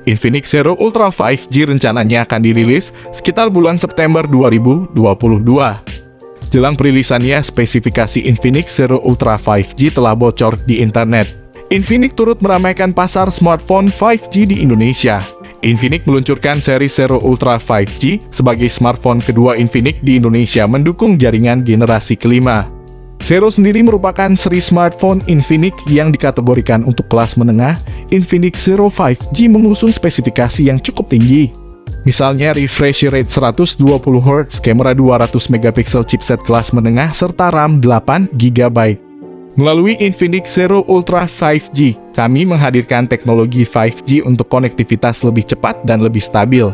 Infinix Zero Ultra 5G rencananya akan dirilis sekitar bulan September 2022. Jelang perilisannya, spesifikasi Infinix Zero Ultra 5G telah bocor di internet. Infinix turut meramaikan pasar smartphone 5G di Indonesia. Infinix meluncurkan seri Zero Ultra 5G sebagai smartphone kedua Infinix di Indonesia mendukung jaringan generasi kelima. Zero sendiri merupakan seri smartphone Infinix yang dikategorikan untuk kelas menengah. Infinix Zero 5G mengusung spesifikasi yang cukup tinggi. Misalnya refresh rate 120Hz, kamera 200MP, chipset kelas menengah, serta RAM 8GB. Melalui Infinix Zero Ultra 5G, kami menghadirkan teknologi 5G untuk konektivitas lebih cepat dan lebih stabil.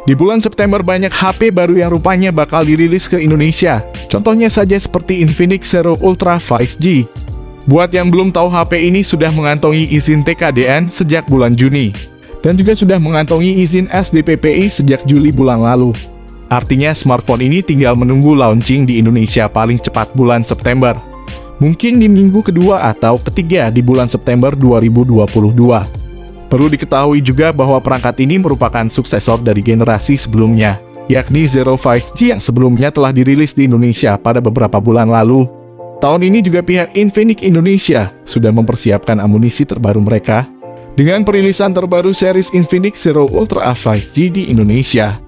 Di bulan September banyak HP baru yang rupanya bakal dirilis ke Indonesia. Contohnya saja seperti Infinix Zero Ultra 5G. Buat yang belum tahu, HP ini sudah mengantongi izin TKDN sejak bulan Juni. Dan juga sudah mengantongi izin SDPPI sejak Juli bulan lalu. Artinya smartphone ini tinggal menunggu launching di Indonesia paling cepat bulan September. Mungkin di minggu kedua atau ketiga di bulan September 2022. Perlu diketahui juga bahwa perangkat ini merupakan suksesor dari generasi sebelumnya, yakni Zero 5G yang sebelumnya telah dirilis di Indonesia pada beberapa bulan lalu. Tahun ini juga pihak Infinix Indonesia sudah mempersiapkan amunisi terbaru mereka dengan perilisan terbaru series Infinix Zero Ultra 5G di Indonesia.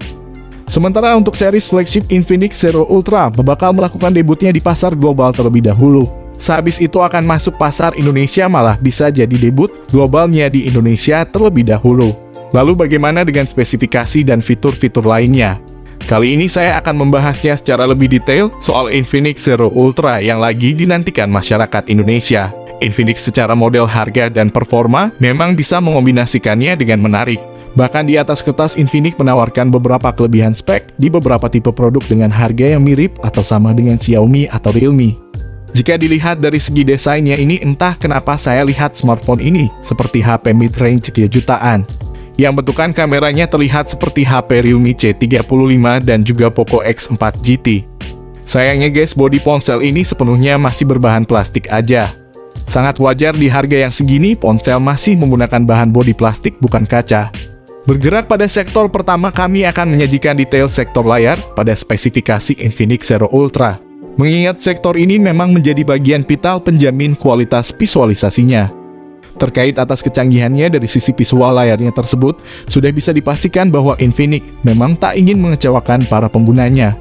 Sementara untuk series flagship Infinix Zero Ultra bakal melakukan debutnya di pasar global terlebih dahulu. Sehabis itu akan masuk pasar Indonesia, malah bisa jadi debut globalnya di Indonesia terlebih dahulu. Lalu bagaimana dengan spesifikasi dan fitur-fitur lainnya? Kali ini saya akan membahasnya secara lebih detail soal Infinix Zero Ultra yang lagi dinantikan masyarakat Indonesia. Infinix secara model, harga, dan performa memang bisa mengombinasikannya dengan menarik. Bahkan di atas kertas, Infinix menawarkan beberapa kelebihan spek di beberapa tipe produk dengan harga yang mirip atau sama dengan Xiaomi atau Realme. Jika dilihat dari segi desainnya ini, entah kenapa saya lihat smartphone ini seperti HP mid-range 3 jutaan. Yang bentukan kameranya terlihat seperti HP Realme C35 dan juga Poco X4 GT. Sayangnya guys, bodi ponsel ini sepenuhnya masih berbahan plastik aja. Sangat wajar di harga yang segini, ponsel masih menggunakan bahan bodi plastik bukan kaca. Bergerak pada sektor pertama, kami akan menyajikan detail sektor layar pada spesifikasi Infinix Zero Ultra. Mengingat sektor ini memang menjadi bagian vital penjamin kualitas visualisasinya. Terkait atas kecanggihannya dari sisi visual layarnya tersebut, sudah bisa dipastikan bahwa Infinix memang tak ingin mengecewakan para penggunanya.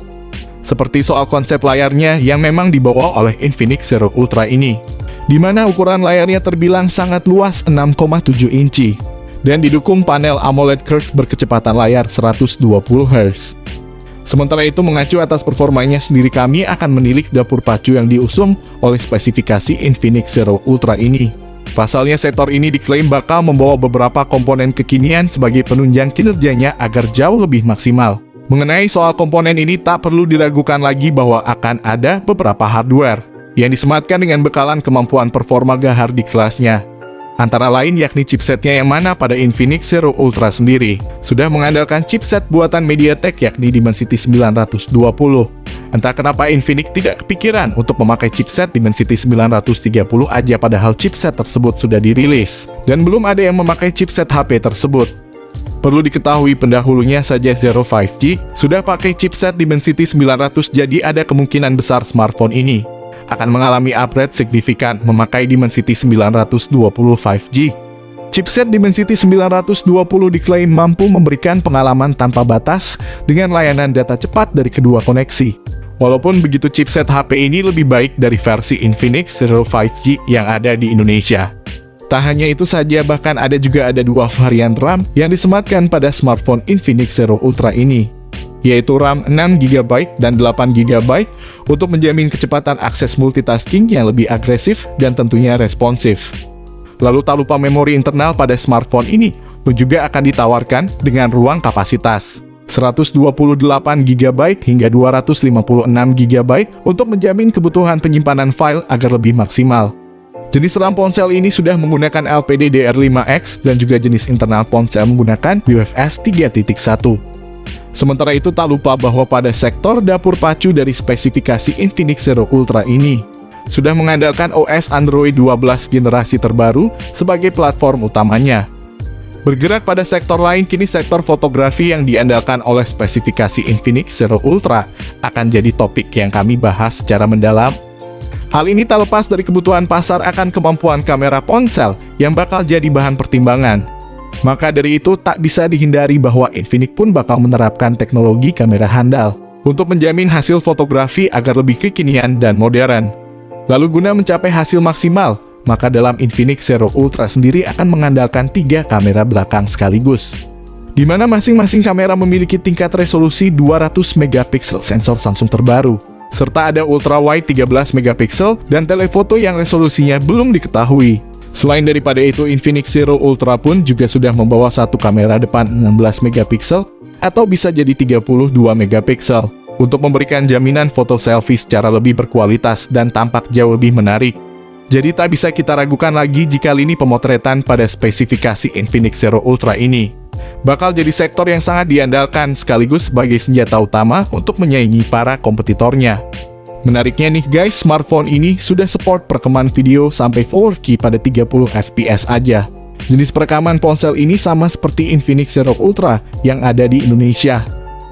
Seperti soal konsep layarnya yang memang dibawa oleh Infinix Zero Ultra ini, di mana ukuran layarnya terbilang sangat luas 6,7 inci, dan didukung panel AMOLED Curve berkecepatan layar 120Hz. Sementara itu, mengacu atas performanya sendiri, kami akan menilik dapur pacu yang diusung oleh spesifikasi Infinix Zero Ultra ini. Pasalnya, sektor ini diklaim bakal membawa beberapa komponen kekinian sebagai penunjang kinerjanya agar jauh lebih maksimal. Mengenai soal komponen ini, tak perlu diragukan lagi bahwa akan ada beberapa hardware yang disematkan dengan bekalan kemampuan performa gahar di kelasnya. Antara lain yakni chipsetnya yang mana pada Infinix Zero Ultra sendiri sudah mengandalkan chipset buatan MediaTek yakni Dimensity 930. Entah kenapa Infinix tidak kepikiran untuk memakai chipset Dimensity 930 aja, padahal chipset tersebut sudah dirilis dan belum ada yang memakai chipset HP tersebut. Perlu diketahui, pendahulunya saja Zero 5G sudah pakai chipset Dimensity 900, jadi ada kemungkinan besar smartphone ini akan mengalami upgrade signifikan memakai Dimensity 920 5G. Chipset Dimensity 920 diklaim mampu memberikan pengalaman tanpa batas dengan layanan data cepat dari kedua koneksi. Walaupun begitu, chipset HP ini lebih baik dari versi Infinix Zero 5G yang ada di Indonesia. Tak hanya itu saja, bahkan ada dua varian RAM yang disematkan pada smartphone Infinix Zero Ultra ini, yaitu RAM 6GB dan 8GB untuk menjamin kecepatan akses multitasking yang lebih agresif dan tentunya responsif. Lalu tak lupa memori internal pada smartphone ini juga akan ditawarkan dengan ruang kapasitas 128GB hingga 256GB untuk menjamin kebutuhan penyimpanan file agar lebih maksimal. Jenis RAM ponsel ini sudah menggunakan LPDDR5X dan juga jenis internal ponsel menggunakan UFS 3.1. Sementara itu, tak lupa bahwa pada sektor dapur pacu dari spesifikasi Infinix Zero Ultra ini sudah mengandalkan OS Android 12 generasi terbaru sebagai platform utamanya. Bergerak pada sektor lain, kini sektor fotografi yang diandalkan oleh spesifikasi Infinix Zero Ultra akan jadi topik yang kami bahas secara mendalam. Hal ini tak lepas dari kebutuhan pasar akan kemampuan kamera ponsel yang bakal jadi bahan pertimbangan. Maka dari itu tak bisa dihindari bahwa Infinix pun bakal menerapkan teknologi kamera handal untuk menjamin hasil fotografi agar lebih kekinian dan modern. Lalu guna mencapai hasil maksimal, maka dalam Infinix Zero Ultra sendiri akan mengandalkan 3 kamera belakang sekaligus, di mana masing-masing kamera memiliki tingkat resolusi 200 megapiksel sensor Samsung terbaru, serta ada ultra wide 13 megapiksel dan telefoto yang resolusinya belum diketahui. Selain daripada itu, Infinix Zero Ultra pun juga sudah membawa satu kamera depan 16 megapiksel atau bisa jadi 32 megapiksel untuk memberikan jaminan foto selfie secara lebih berkualitas dan tampak jauh lebih menarik. Jadi tak bisa kita ragukan lagi jika lini pemotretan pada spesifikasi Infinix Zero Ultra ini bakal jadi sektor yang sangat diandalkan sekaligus sebagai senjata utama untuk menyaingi para kompetitornya. Menariknya nih guys, smartphone ini sudah support perekaman video sampai 4K pada 30 fps aja. Jenis perekaman ponsel ini sama seperti Infinix Zero Ultra yang ada di Indonesia.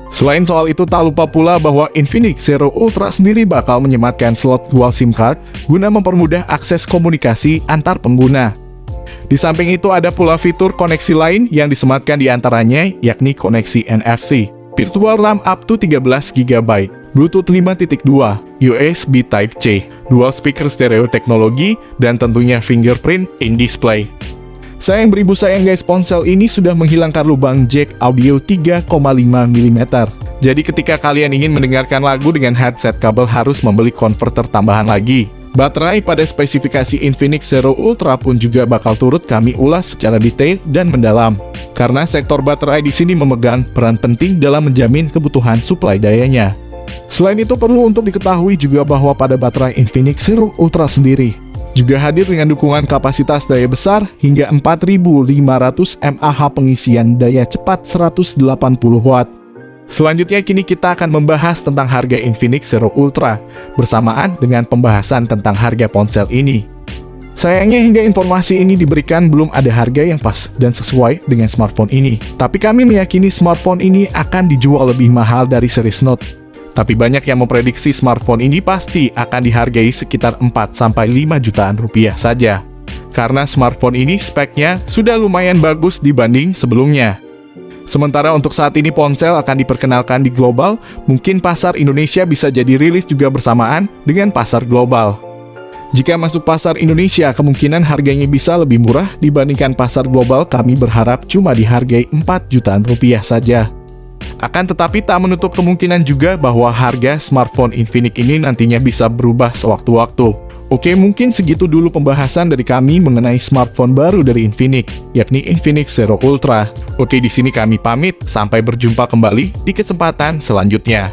Selain soal itu, tak lupa pula bahwa Infinix Zero Ultra sendiri bakal menyematkan slot dual SIM card guna mempermudah akses komunikasi antar pengguna. Di samping itu ada pula fitur koneksi lain yang disematkan di antaranya, yakni koneksi NFC, virtual RAM up to 13 GB, Bluetooth 5.2, USB Type-C, dual speaker stereo teknologi, dan tentunya fingerprint in display. Sayang beribu sayang guys, ponsel ini sudah menghilangkan lubang jack audio 3,5 mm. Jadi ketika kalian ingin mendengarkan lagu dengan headset kabel harus membeli konverter tambahan lagi. Baterai pada spesifikasi Infinix Zero Ultra pun juga bakal turut kami ulas secara detail dan mendalam. Karena sektor baterai di sini memegang peran penting dalam menjamin kebutuhan suplai dayanya. Selain itu perlu untuk diketahui juga bahwa pada baterai Infinix Zero Ultra sendiri juga hadir dengan dukungan kapasitas daya besar hingga 4500 mAh pengisian daya cepat 180 Watt. Selanjutnya kini kita akan membahas tentang harga Infinix Zero Ultra bersamaan dengan pembahasan tentang harga ponsel ini. Sayangnya hingga informasi ini diberikan belum ada harga yang pas dan sesuai dengan smartphone ini. Tapi kami meyakini smartphone ini akan dijual lebih mahal dari series Note. Tapi banyak yang memprediksi smartphone ini pasti akan dihargai sekitar 4-5 jutaan rupiah saja. Karena smartphone ini speknya sudah lumayan bagus dibanding sebelumnya. Sementara untuk saat ini ponsel akan diperkenalkan di global, mungkin pasar Indonesia bisa jadi rilis juga bersamaan dengan pasar global. Jika masuk pasar Indonesia, kemungkinan harganya bisa lebih murah dibandingkan pasar global. Kami berharap cuma dihargai 4 jutaan rupiah saja. Akan tetapi tak menutup kemungkinan juga bahwa harga smartphone Infinix ini nantinya bisa berubah sewaktu-waktu. Oke, mungkin segitu dulu pembahasan dari kami mengenai smartphone baru dari Infinix, yakni Infinix Zero Ultra. Oke, di sini kami pamit, sampai berjumpa kembali di kesempatan selanjutnya.